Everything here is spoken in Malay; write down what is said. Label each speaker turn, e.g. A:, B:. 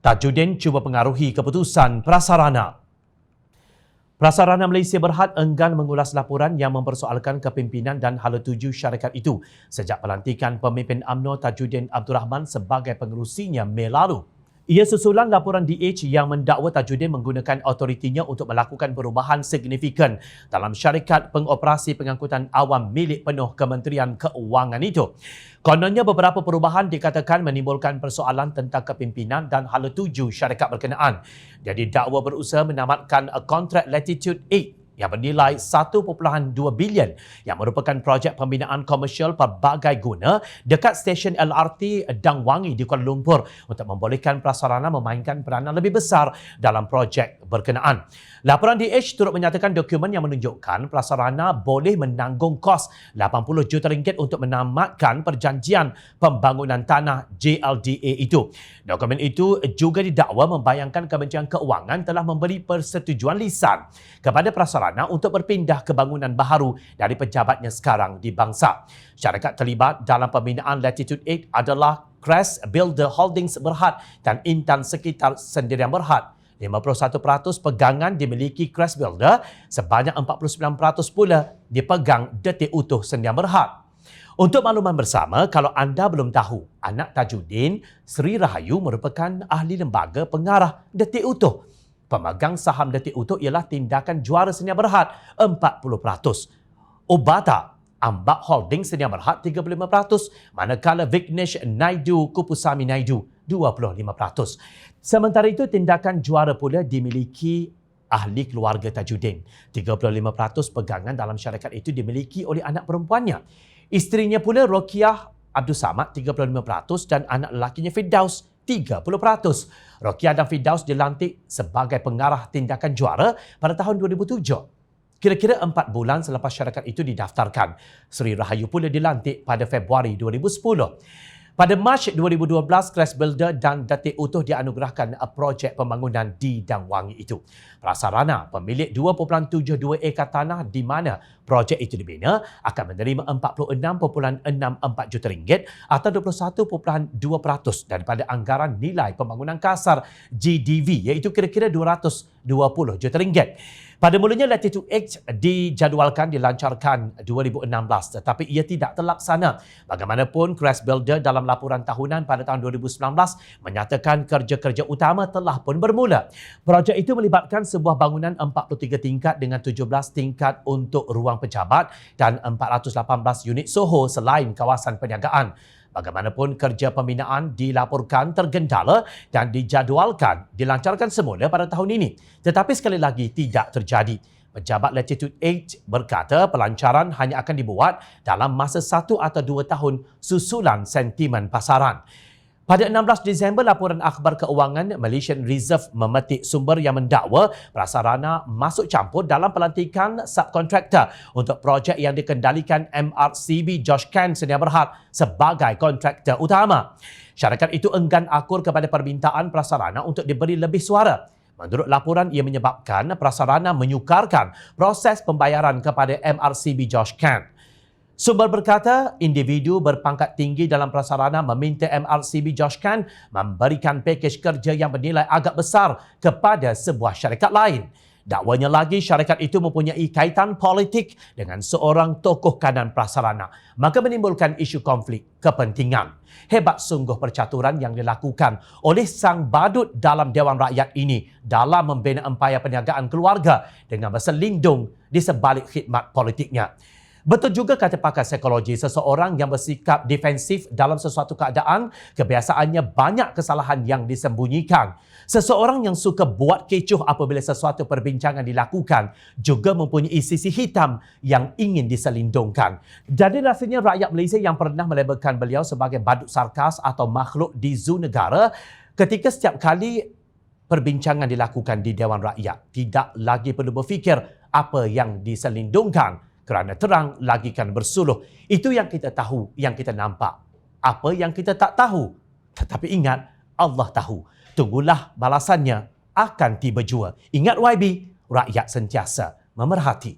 A: Tajudin cuba pengaruhi keputusan Prasarana. Prasarana Malaysia Berhad enggan mengulas laporan yang mempersoalkan kepimpinan dan hala tuju syarikat itu sejak pelantikan pemimpin UMNO Tajudin Abdul Rahman sebagai pengerusinya Mei lalu. Ia susulan laporan DH yang mendakwa Tajudin menggunakan autoritinya untuk melakukan perubahan signifikan dalam syarikat pengoperasi pengangkutan awam milik penuh Kementerian Keuangan itu. Kononnya beberapa perubahan dikatakan menimbulkan persoalan tentang kepimpinan dan hala tuju syarikat berkenaan. Dia didakwa berusaha menamatkan kontrak Latitude 8 yang bernilai 1.2 bilion yang merupakan projek pembinaan komersial pelbagai guna dekat stesen LRT Dang Wangi di Kuala Lumpur untuk membolehkan Prasarana memainkan peranan lebih besar dalam projek berkenaan. Laporan DH turut menyatakan dokumen yang menunjukkan Prasarana boleh menanggung kos 80 juta ringgit untuk menamatkan perjanjian pembangunan tanah JLDA itu. Dokumen itu juga didakwa membayangkan Kementerian Keuangan telah memberi persetujuan lisan kepada Prasarana untuk berpindah ke bangunan baharu dari pejabatnya sekarang di Bangsa. Syarikat terlibat dalam pembinaan Latitude 8 adalah Crest Builder Holdings Berhad dan Intan Sekitar Sendirian Berhad. 51% pegangan dimiliki Crest Builder, sebanyak 49% pula dipegang Detik Utuh Sendirian Berhad. Untuk makluman bersama, kalau anda belum tahu, anak Tajudin, Sri Rahayu merupakan ahli lembaga pengarah Detik Utuh. Pemegang saham Detik Utuh ialah Tindakan Juara Sendirian Berhad 40%. Obata Ambak Holding Sendirian Berhad 35%, manakala Vignesh Naidu Kupusami Naidu 25%. Sementara itu, Tindakan Juara pula dimiliki ahli keluarga Tajudin. 35% pegangan dalam syarikat itu dimiliki oleh anak perempuannya. Isterinya pula Rokiah Abdul Samad 35% dan anak lelakinya Firdaus 30%. Rokiah dan Firdaus dilantik sebagai pengarah Tindakan Juara pada tahun 2007. Kira-kira 4 bulan selepas syarikat itu didaftarkan. Sri Rahayu pula dilantik pada Februari 2010. Pada Mac 2012, Crest Builder dan Detik Utuh dianugerahkan projek pembangunan di Dang Wangi itu. Prasarana, pemilik 2.72 ekar tanah di mana projek itu dibina, akan menerima 46.64 juta ringgit atau 21.2% daripada anggaran nilai pembangunan kasar GDV, iaitu kira-kira 220 juta ringgit. Pada mulanya Latitude X dijadualkan dilancarkan 2016 tetapi ia tidak terlaksana. Bagaimanapun, Crest Builder dalam laporan tahunan pada tahun 2019 menyatakan kerja-kerja utama telah pun bermula. Projek itu melibatkan sebuah bangunan 43 tingkat dengan 17 tingkat untuk ruang pejabat dan 418 unit Soho selain kawasan perniagaan. Bagaimanapun, kerja pembinaan dilaporkan tergendala dan dijadualkan dilancarkan semula pada tahun ini. Tetapi sekali lagi tidak terjadi. Pejabat Latitude 8 berkata pelancaran hanya akan dibuat dalam masa 1 atau 2 tahun susulan sentimen pasaran. Pada 16 Disember, laporan akhbar keuangan Malaysian Reserve memetik sumber yang mendakwa Prasarana masuk campur dalam pelantikan subkontraktor untuk projek yang dikendalikan MRCB Josh Kent Sdn Bhd sebagai kontraktor utama. Syarikat itu enggan akur kepada permintaan Prasarana untuk diberi lebih suara. Menurut laporan, ia menyebabkan Prasarana menyukarkan proses pembayaran kepada MRCB Josh Kent. Sumber berkata, individu berpangkat tinggi dalam Prasarana meminta MRCB Josh Kent memberikan pakej kerja yang bernilai agak besar kepada sebuah syarikat lain. Dakwanya lagi, syarikat itu mempunyai kaitan politik dengan seorang tokoh kanan Prasarana, maka menimbulkan isu konflik kepentingan. Hebat sungguh percaturan yang dilakukan oleh sang badut dalam Dewan Rakyat ini dalam membina empayar perniagaan keluarga dengan berselindung di sebalik khidmat politiknya. Betul juga kata pakar psikologi, seseorang yang bersikap defensif dalam sesuatu keadaan, kebiasaannya banyak kesalahan yang disembunyikan. Seseorang yang suka buat kecoh apabila sesuatu perbincangan dilakukan juga mempunyai sisi hitam yang ingin diselindungkan. Jadi rasanya rakyat Malaysia yang pernah melabelkan beliau sebagai badut sarkas atau makhluk di zoo negara ketika setiap kali perbincangan dilakukan di Dewan Rakyat tidak lagi perlu berfikir apa yang diselindungkan. Kerana terang lagi kan bersuluh. Itu yang kita tahu, yang kita nampak. Apa yang kita tak tahu. Tetapi ingat, Allah tahu. Tunggulah balasannya akan tiba jua. Ingat YB, rakyat sentiasa memerhati.